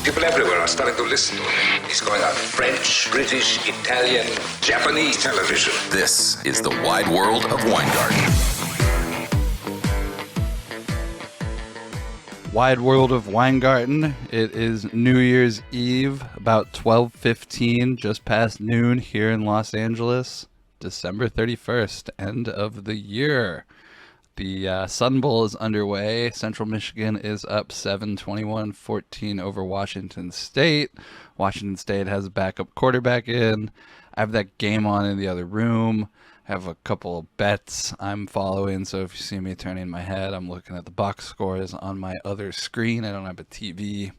People everywhere are starting to listen to him. He's going on French, British, Italian, Japanese television. This is the wide world of Weingarten. Wide world of Weingarten. It is New Year's Eve, about 12:15, just past noon here in Los Angeles. December 31st, end of the year. The Sun Bowl is underway. Central Michigan is up 7-21-14 over Washington State. Washington State has a backup quarterback in. I have that game on in the other room. I have a couple of bets I'm following, so if you see me turning my head, I'm looking at the box scores on my other screen. I don't have a TV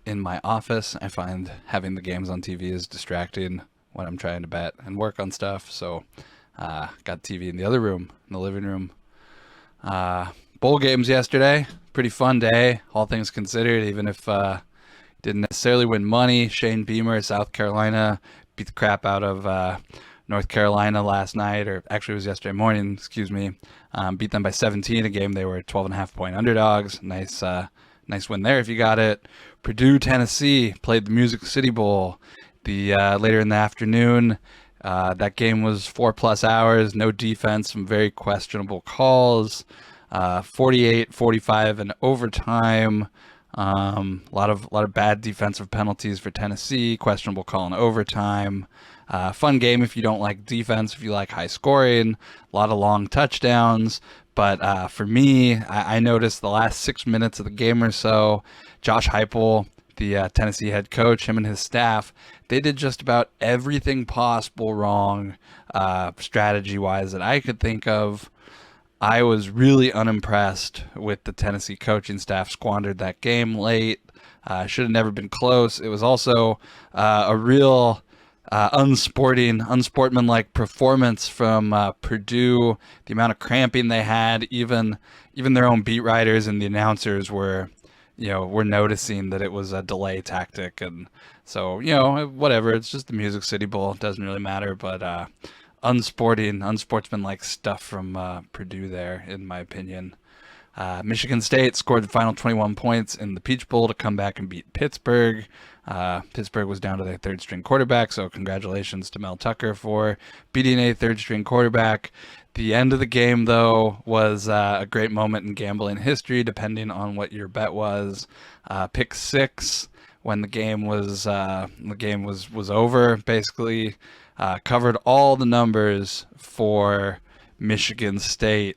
in my office. I find having the games on TV is distracting when I'm trying to bet and work on stuff, so got TV in the other room, in the living room. Bowl games yesterday, pretty fun day, all things considered, even if didn't necessarily win money. Shane Beamer, South Carolina, beat the crap out of North Carolina last night, or actually it was yesterday morning, excuse me. Beat them by 17, a game they were 12.5-point underdogs. Nice win there if you got it. Purdue, Tennessee played the Music City Bowl later in the afternoon. That game was 4+ hours, no defense, some very questionable calls, 48-45 in overtime. A lot of bad defensive penalties for Tennessee, questionable call in overtime. Fun game if you don't like defense, if you like high scoring, a lot of long touchdowns. But for me, I noticed the last 6 minutes of the game or so, Josh Heupel, the Tennessee head coach, him and his staff, they did just about everything possible wrong, strategy-wise, that I could think of. I was really unimpressed with the Tennessee coaching staff. Squandered that game late. Should have never been close. It was also a real unsportsmanlike performance from Purdue. The amount of cramping they had, even their own beat writers and the announcers were noticing that it was a delay tactic. And so, whatever, it's just the Music City Bowl. It doesn't really matter, but unsportsmanlike stuff from Purdue there, in my opinion. Michigan State scored the final 21 points in the Peach Bowl to come back and beat Pittsburgh. Pittsburgh was down to their third-string quarterback, so congratulations to Mel Tucker for beating a third-string quarterback. The end of the game, though, was a great moment in gambling history, depending on what your bet was. Pick six when the game was over, basically. Covered all the numbers for Michigan State.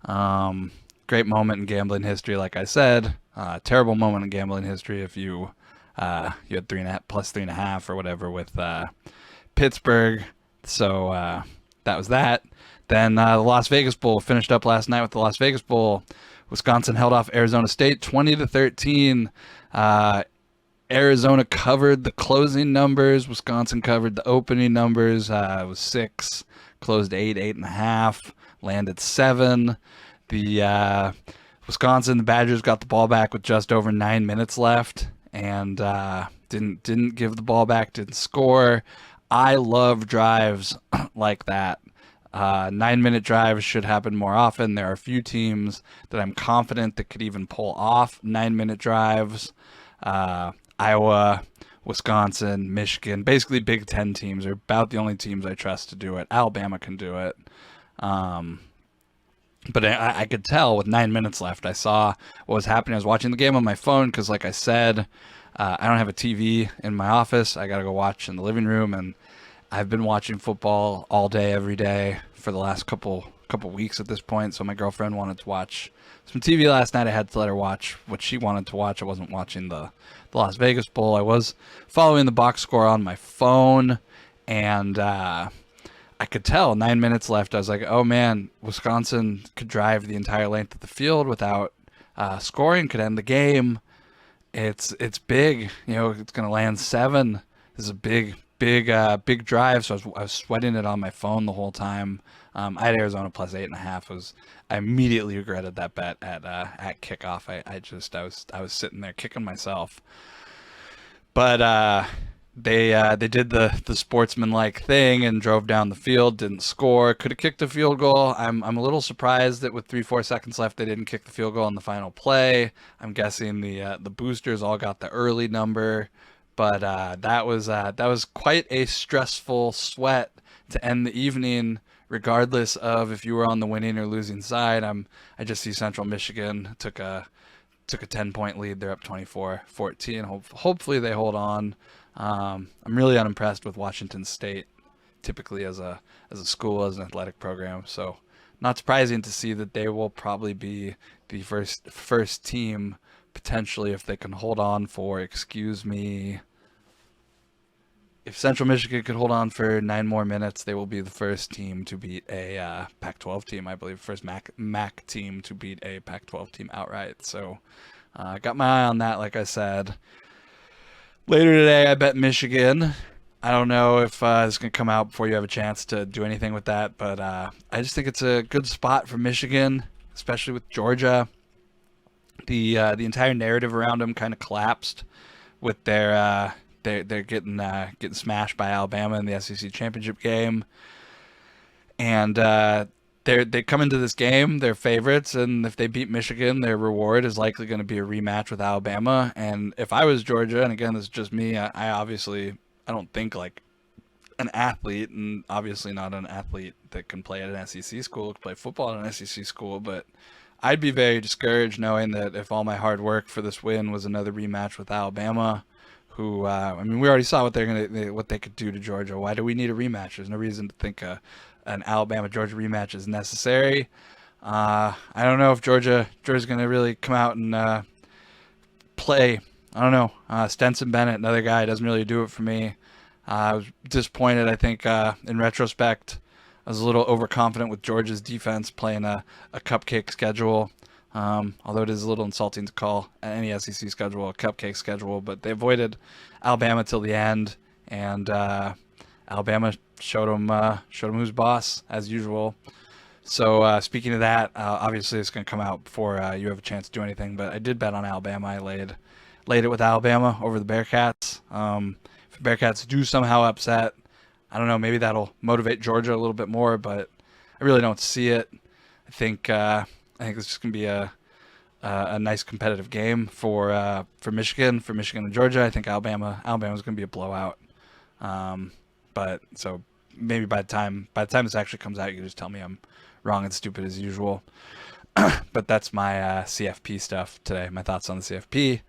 Great moment in gambling history, like I said. Terrible moment in gambling history if you had 3.5+ or whatever with Pittsburgh. So that was that. Then the Las Vegas Bowl finished up last night with the Las Vegas Bowl. Wisconsin held off Arizona State 20-13. Arizona covered the closing numbers. Wisconsin covered the opening numbers. It was 6, closed 8.5, landed 7. The Badgers got the ball back with just over 9 minutes left, and didn't give the ball back, didn't score. I love drives like that. 9-minute drives should happen more often. There are a few teams that I'm confident that could even pull off 9-minute drives. Iowa, Wisconsin, Michigan, basically Big Ten teams are about the only teams I trust to do it. Alabama can do it. But I could tell with 9 minutes left. I saw what was happening. I was watching the game on my phone because, like I said, I don't have a TV in my office. I got to go watch in the living room, and I've been watching football all day, every day for the last couple weeks at this point. So my girlfriend wanted to watch some TV last night. I had to let her watch what she wanted to watch. I wasn't watching the Las Vegas Bowl. I was following the box score on my phone, and I could tell 9 minutes left. I was like, oh man, Wisconsin could drive the entire length of the field without scoring, could end the game. It's big. It's going to land 7. This is a big drive. So I was sweating it on my phone the whole time. I had Arizona plus 8.5. I immediately regretted that bet at kickoff. I was sitting there kicking myself. But They did the sportsman-like thing and drove down the field, didn't score, could have kicked a field goal. I'm a little surprised that with 3-4 seconds left they didn't kick the field goal on the final play. I'm guessing the boosters all got the early number, but that was quite a stressful sweat to end the evening, regardless of if you were on the winning or losing side. I just see Central Michigan took a 10-point lead. They're up 24-14. Hopefully they hold on. I'm really unimpressed with Washington State, typically as a school, as an athletic program. So not surprising to see that they will probably be the first team potentially, if they can hold on for, if Central Michigan could hold on for 9 more minutes, they will be the first team to beat a Pac-12 team, I believe, first MAC team to beat a Pac-12 team outright. So got my eye on that, like I said. Later today, I bet Michigan. I don't know if it's going to come out before you have a chance to do anything with that, but I just think it's a good spot for Michigan, especially with Georgia. The entire narrative around them kind of collapsed with they're getting smashed by Alabama in the SEC championship game, and they come into this game, they're favorites, and if they beat Michigan, their reward is likely going to be a rematch with Alabama. And if I was Georgia, and again, this is just me, I obviously, I don't think like an athlete, and obviously not an athlete that can play at an SEC school, can play football at an SEC school, but I'd be very discouraged knowing that if all my hard work for this win was another rematch with Alabama, who, I mean, we already saw what they could do to Georgia. Why do we need a rematch? There's no reason to think an Alabama-Georgia rematch is necessary. I don't know if Georgia's going to really come out and play. I don't know. Stenson Bennett, another guy, doesn't really do it for me. I was disappointed. I think in retrospect, I was a little overconfident with Georgia's defense playing a cupcake schedule. Although it is a little insulting to call any SEC schedule a cupcake schedule, but they avoided Alabama till the end, and Alabama showed them who's boss as usual. So speaking of that, obviously it's going to come out before you have a chance to do anything. But I did bet on Alabama. I laid it with Alabama over the Bearcats. If the Bearcats do somehow upset, I don't know, maybe that'll motivate Georgia a little bit more, but I really don't see it. I think it's just going to be a nice competitive game for Michigan and Georgia. I think Alabama's going to be a blowout. But so maybe by the time this actually comes out, you can just tell me I'm wrong and stupid as usual. But that's my CFP stuff today. My thoughts on the CFP.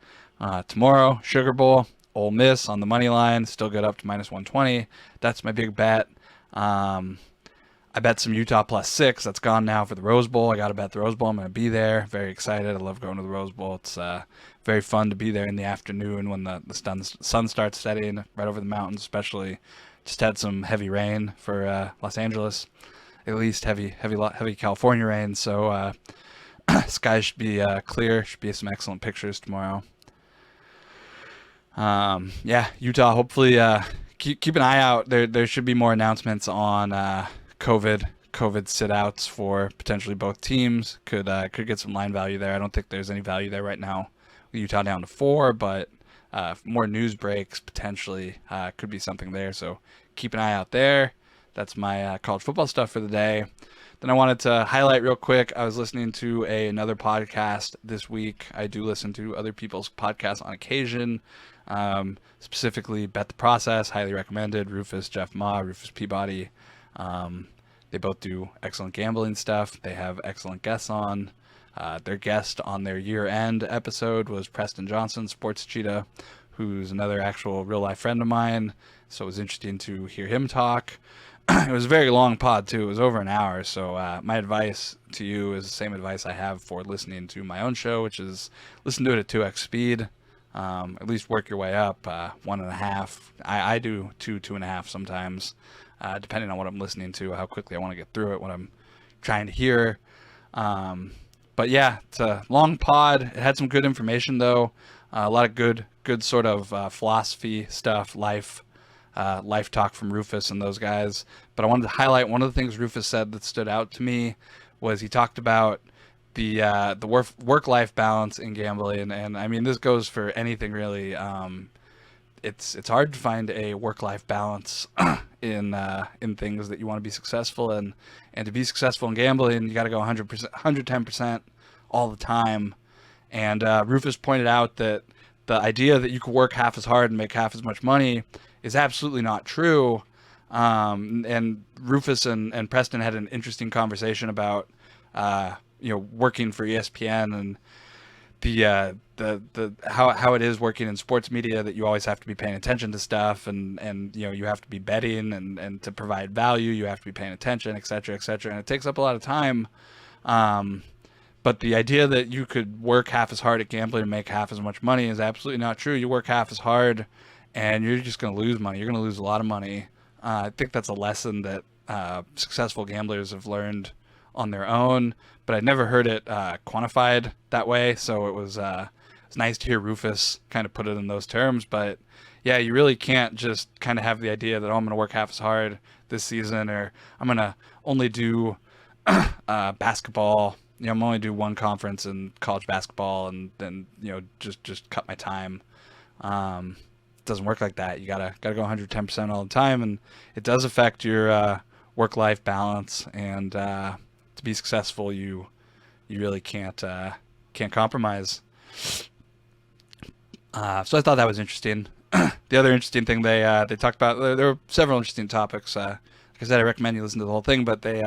Tomorrow, Sugar Bowl, Ole Miss on the money line, still good up to -120. That's my big bet. I bet some Utah +6. That's gone now for the Rose Bowl. I got to bet the Rose Bowl. I'm going to be there. Very excited. I love going to the Rose Bowl. It's very fun to be there in the afternoon when the sun starts setting right over the mountains, especially. Just had some heavy rain for Los Angeles, at least heavy California rain. So skies should be clear. Should be some excellent pictures tomorrow. Utah. Hopefully, keep an eye out. There should be more announcements on COVID sit-outs for potentially both teams. Could get some line value there. I don't think there's any value there right now. Utah down to 4, but more news breaks potentially could be something there. So keep an eye out there. That's my college football stuff for the day. Then I wanted to highlight real quick, I was listening to another podcast this week. I do listen to other people's podcasts on occasion, specifically Bet the Process, highly recommended. Jeff Ma, Rufus Peabody. They both do excellent gambling stuff. They have excellent guests on. Their guest on their year-end episode was Preston Johnson, Sports Cheetah, who's another actual real-life friend of mine. So it was interesting to hear him talk. It was a very long pod, too. It was over an hour. So my advice to you is the same advice I have for listening to my own show, which is listen to it at 2x speed. At least work your way up 1.5. I do 2.5 sometimes, depending on what I'm listening to, how quickly I want to get through it, what I'm trying to hear. But yeah, it's a long pod. It had some good information, though. A lot of good sort of philosophy stuff, life talk from Rufus and those guys. But I wanted to highlight one of the things Rufus said that stood out to me was he talked about the work-life balance in gambling. And I mean, this goes for anything really. it's hard to find a work-life balance in things that you want to be successful in, and to be successful in gambling, you got to go 100%, 110% all the time. And Rufus pointed out that the idea that you could work half as hard and make half as much money is absolutely not true. And Rufus and Preston had an interesting conversation about working for ESPN and the how it is working in sports media, that you always have to be paying attention to stuff, and you have to be betting, and to provide value you have to be paying attention, et cetera, and it takes up a lot of time. But the idea that you could work half as hard at gambling and make half as much money is absolutely not true. You work half as hard and you're just going to lose money. You're going to lose a lot of money. I think that's a lesson that successful gamblers have learned on their own, but I'd never heard it quantified that way. So it was nice to hear Rufus kind of put it in those terms. But yeah, you really can't just kind of have the idea that, oh, I'm going to work half as hard this season, or I'm going to only do basketball. I'm only do one conference in college basketball, and then just cut my time. It doesn't work like that. You gotta go 110% all the time, and it does affect your work-life balance. And to be successful, you really can't compromise. So I thought that was interesting. The other interesting thing they talked about, there were several interesting topics. Like I said, I recommend you listen to the whole thing, but they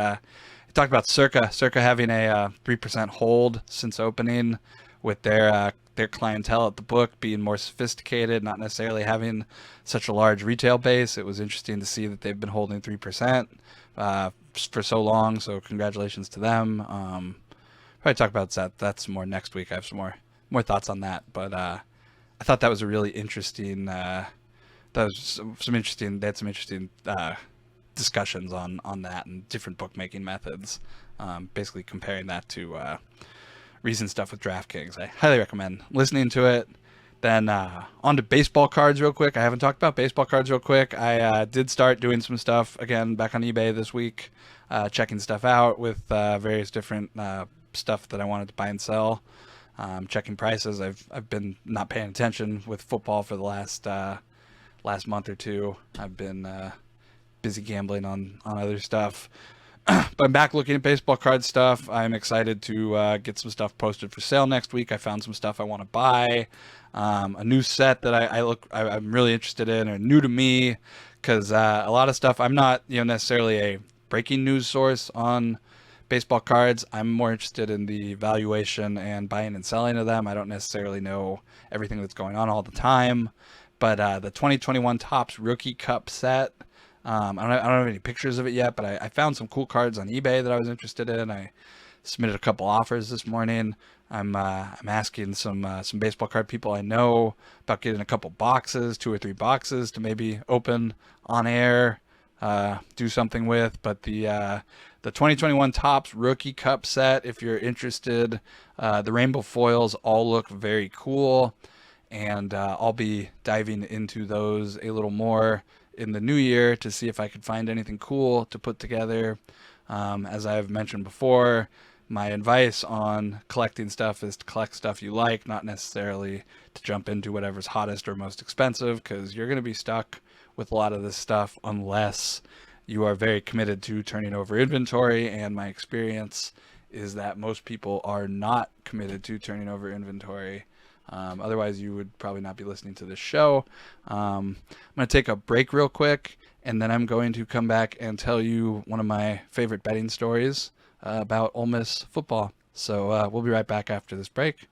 talked about Circa having a 3% hold since opening, with their clientele at the book being more sophisticated, not necessarily having such a large retail base. It was interesting to see that they've been holding 3% for so long, so congratulations to them. Probably talk about that. That's more next week. I have some more thoughts on that, but I thought that was a really interesting they had some interesting discussions on that and different bookmaking methods, basically comparing that to recent stuff with DraftKings. I highly recommend listening to it. Then on to baseball cards real quick. I haven't talked about baseball cards real quick. I did start doing some stuff again back on eBay this week, checking stuff out with various different stuff that I wanted to buy and sell, checking prices. I've been not paying attention with football for the last month or two. I've been busy gambling on other stuff. But I'm back looking at baseball card stuff. I'm excited to get some stuff posted for sale next week. I found some stuff I want to buy. A new set that I'm really interested in, or new to me, because a lot of stuff, I'm not necessarily a breaking news source on baseball cards. I'm more interested in the valuation and buying and selling of them. I don't necessarily know everything that's going on all the time. But the 2021 Topps Rookie Cup set, I don't have any pictures of it yet, but I found some cool cards on eBay that I was interested in. I submitted a couple offers this morning. I'm asking some baseball card people I know about getting a couple boxes, 2 or 3 boxes, to maybe open on air, do something with. But the 2021 Topps Rookie Cup set, if you're interested, the rainbow foils all look very cool, and I'll be diving into those a little more in the new year to see if I could find anything cool to put together. As I've mentioned before, my advice on collecting stuff is to collect stuff you like, not necessarily to jump into whatever's hottest or most expensive, because you're going to be stuck with a lot of this stuff unless you are very committed to turning over inventory. And my experience is that most people are not committed to turning over inventory. Otherwise, you would probably not be listening to this show. I'm going to take a break real quick, and then I'm going to come back and tell you one of my favorite betting stories about Ole Miss football. So we'll be right back after this break.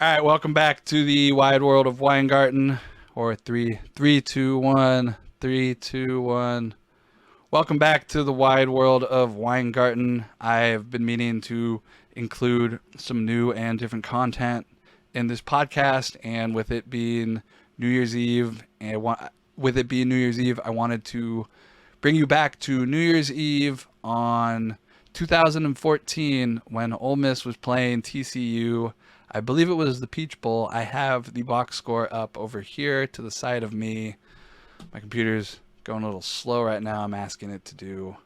All right, welcome back to the wide world of Weingarten, or 3, 2, 1, 3, 2, 1. Welcome back to the wide world of Weingarten. I've been meaning to include some new and different content in this podcast, and with it being New Year's Eve, I wanted to bring you back to New Year's Eve on 2014 when Ole Miss was playing TCU. I believe it was the Peach Bowl. I have the box score up over here to the side of me. My computer's going a little slow right now. I'm asking it to do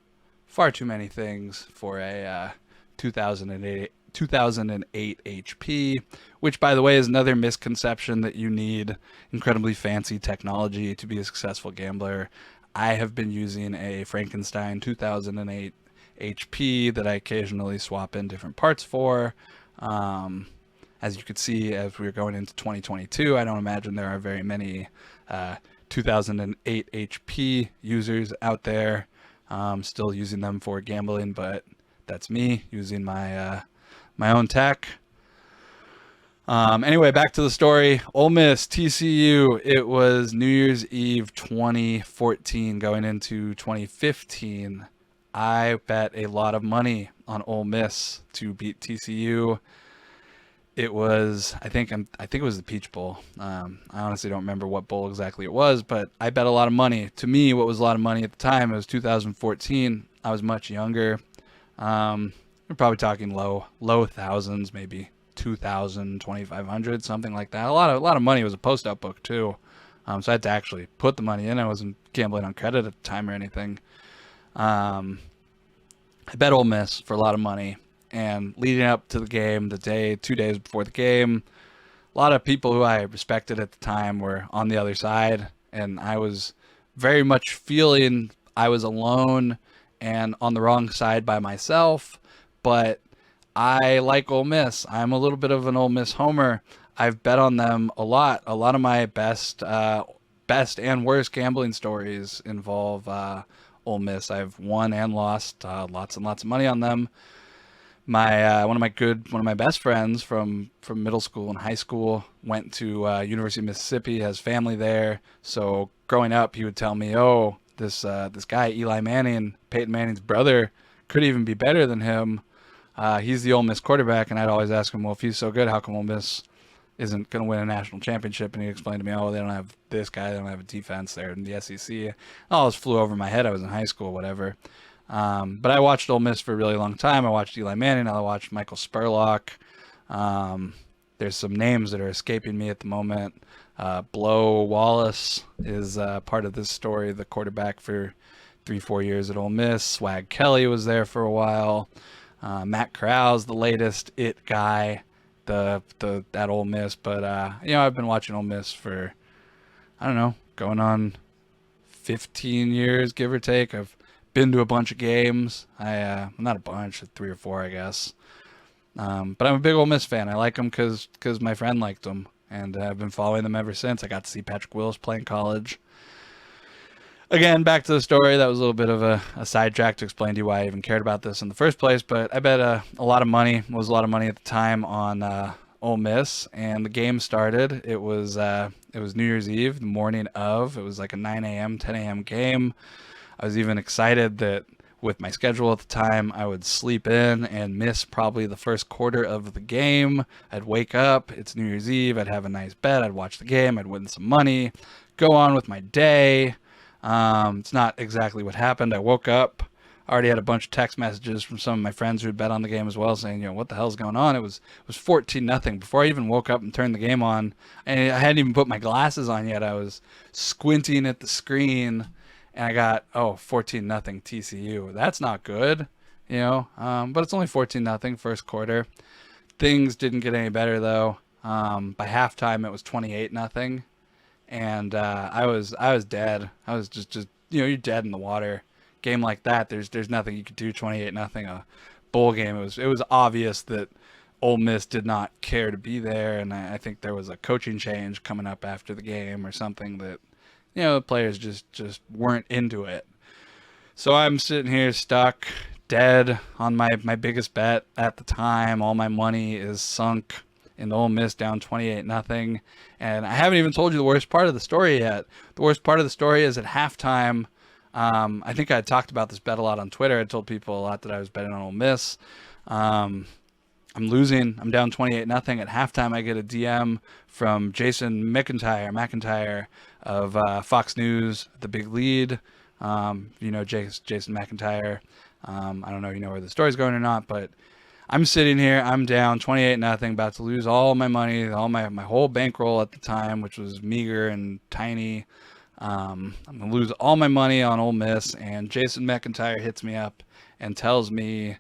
far too many things for a 2008 2008 HP, which, by the way, is another misconception that you need incredibly fancy technology to be a successful gambler. I have been using a Frankenstein 2008 HP that I occasionally swap in different parts for. As you could see, as we're going into 2022, I don't imagine there are very many 2008 HP users out there still using them for gambling, but that's me using my my own tech. Anyway, back to the story. Ole Miss, TCU. It was New Year's Eve 2014 going into 2015. I bet a lot of money on Ole Miss to beat TCU. It was, I think it was the Peach Bowl. I honestly don't remember what bowl exactly it was, but I bet a lot of money. To me, what was a lot of money at the time, it was 2014. I was much younger. We're probably talking low thousands, maybe 2,000, 2,500, something like that. A lot of money. It was a post-up book too, so I had to actually put the money in. I wasn't gambling on credit at the time or anything. I bet Ole Miss for a lot of money. And leading up to the game, 2 days before the game, a lot of people who I respected at the time were on the other side. And I was very much feeling I was alone and on the wrong side by myself. But I like Ole Miss. I'm a little bit of an Ole Miss homer. I've bet on them a lot. A lot of my best and worst gambling stories involve Ole Miss. I've won and lost lots and lots of money on them. My one of my best friends from middle school and high school went to University of Mississippi, has family there. So growing up, he would tell me, "Oh, this guy Eli Manning, Peyton Manning's brother, could even be better than him. He's the Ole Miss quarterback." And I'd always ask him, "Well, if he's so good, how come Ole Miss isn't going to win a national championship?" And he'd explain to me, "Oh, they don't have this guy, they don't have a defense there in the SEC." It always flew over my head. I was in high school, whatever. But I watched Ole Miss for a really long time. I watched Eli Manning. I watched Michael Spurlock. There's some names that are escaping me at the moment. Blow Wallace is part of this story, the quarterback for 3-4 years at Ole Miss. Swag Kelly was there for a while. Matt Corral's the latest it guy at Ole Miss. But, I've been watching Ole Miss for, I don't know, going on 15 years, give or take. I've been to a bunch of games. Not a bunch, 3 or 4, I guess. But I'm a big Ole Miss fan. I like them because my friend liked them, and I've been following them ever since. I got to see Patrick Willis play in college. Again, back to the story. That was a little bit of a sidetrack to explain to you why I even cared about this in the first place. But I bet a lot of money. It was a lot of money at the time on Ole Miss, and the game started. It was New Year's Eve, the morning of. It was like a 9 a.m., 10 a.m. game. I was even excited that with my schedule at the time, I would sleep in and miss probably the first quarter of the game. I'd wake up, it's New Year's Eve, I'd have a nice bed, I'd watch the game, I'd win some money, go on with my day. It's not exactly what happened. I woke up, already had a bunch of text messages from some of my friends who had bet on the game as well, saying, what the hell's going on? It was 14-0 before I even woke up and turned the game on. And I hadn't even put my glasses on yet. I was squinting at the screen. And I got, 14-0 TCU. That's not good, but it's only 14-0 first quarter. Things didn't get any better, though. By halftime, it was 28-0. And I was dead. I was just you're dead in the water. Game like that, there's nothing you could do. 28-0, a bowl game. It was obvious that Ole Miss did not care to be there. And I think there was a coaching change coming up after the game or something that, the players just weren't into it. So I'm sitting here stuck, dead on my biggest bet at the time. All my money is sunk in Ole Miss, down 28-0. And I haven't even told you the worst part of the story yet. The worst part of the story is at halftime. I think I talked about this bet a lot on Twitter. I told people a lot that I was betting on Ole Miss. I'm losing. I'm down 28-0 at halftime. I get a DM from Jason McIntyre of Fox News, The Big Lead. Jason McIntyre. I don't know if you know where the story's going or not, but I'm sitting here. I'm down 28-0, about to lose all my money, all my whole bankroll at the time, which was meager and tiny. I'm going to lose all my money on Ole Miss, and Jason McIntyre hits me up and tells me,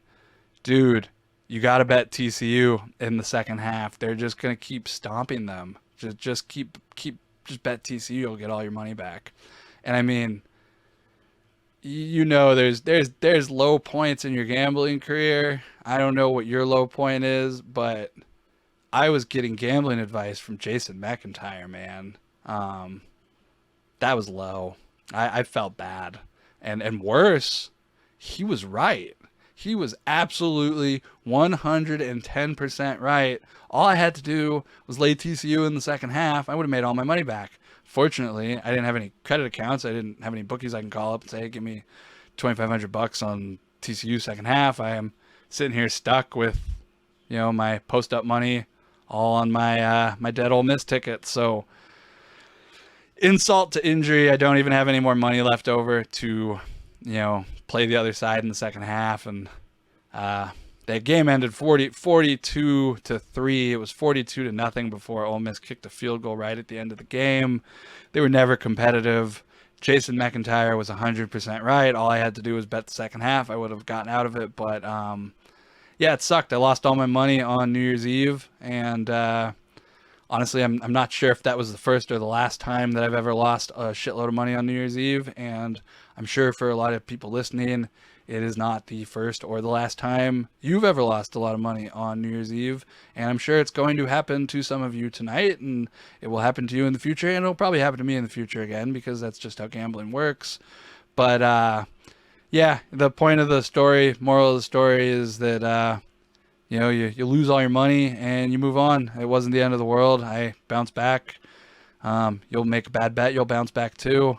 dude, you got to bet TCU in the second half. They're just going to keep stomping them. Just bet TCU. You'll get all your money back. And I mean, there's low points in your gambling career. I don't know what your low point is, but I was getting gambling advice from Jason McIntyre, man. That was low. I felt bad. And worse, he was right. He was absolutely 110% right. All I had to do was lay TCU in the second half. I would have made all my money back. Fortunately, I didn't have any credit accounts. I didn't have any bookies I can call up and say, hey, give me $2,500 on TCU second half. I am sitting here stuck with, my post-up money all on my my dead Ole Miss ticket. So insult to injury, I don't even have any more money left over to, play the other side in the second half. And that game ended 42-3. It was 42-0 before Ole Miss kicked a field goal right at the end of the game. They were never competitive. Jason McIntyre was 100% right. All I had to do was bet the second half. I would have gotten out of it. But, yeah, it sucked. I lost all my money on New Year's Eve. And honestly, I'm not sure if that was the first or the last time that I've ever lost a shitload of money on New Year's Eve. And I'm sure for a lot of people listening, it is not the first or the last time you've ever lost a lot of money on New Year's Eve. And I'm sure it's going to happen to some of you tonight, and it will happen to you in the future, and it'll probably happen to me in the future again, because that's just how gambling works. But, yeah, the point of the story, moral of the story is that, you lose all your money and you move on. It wasn't the end of the world. I bounced back. You'll make a bad bet, you'll bounce back too.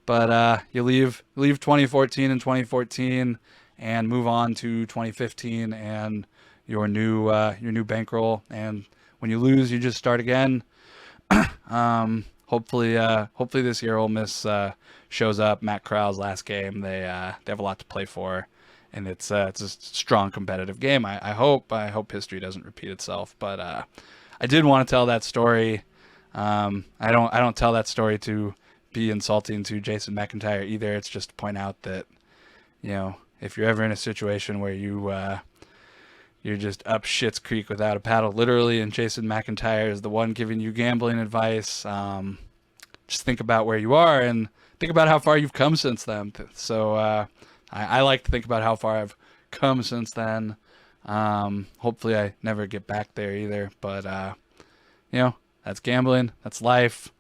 But you leave 2014 and 2014 and move on to 2015 and your new bankroll. And when you lose, you just start again. Hopefully this year Ole Miss shows up. Matt Corral's last game. They have a lot to play for, and it's a strong competitive game. I hope history doesn't repeat itself. But I did want to tell that story. I don't tell that story to be insulting to Jason McIntyre either. It's just to point out that, if you're ever in a situation where you're just up shit's creek without a paddle, literally, and Jason McIntyre is the one giving you gambling advice, just think about where you are and think about how far you've come since then. So I like to think about how far I've come since then. Hopefully I never get back there either. But, that's gambling. That's life.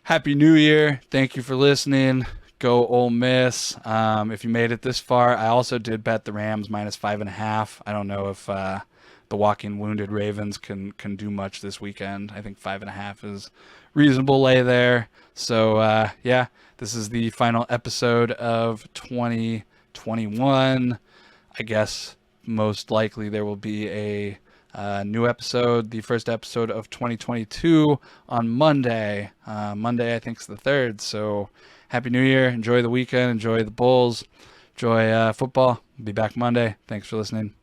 Happy New Year. Thank you for listening. Go Ole Miss. If you made it this far, I also did bet the Rams -5.5. I don't know if the walking wounded Ravens can do much this weekend. I think 5.5 is reasonable lay there. So, yeah, this is the final episode of 2021. I guess most likely there will be a new episode, the first episode of 2022 on Monday. Monday, I think, is the 3rd. So Happy New Year. Enjoy the weekend. Enjoy the Bulls. Enjoy football. Be back Monday. Thanks for listening.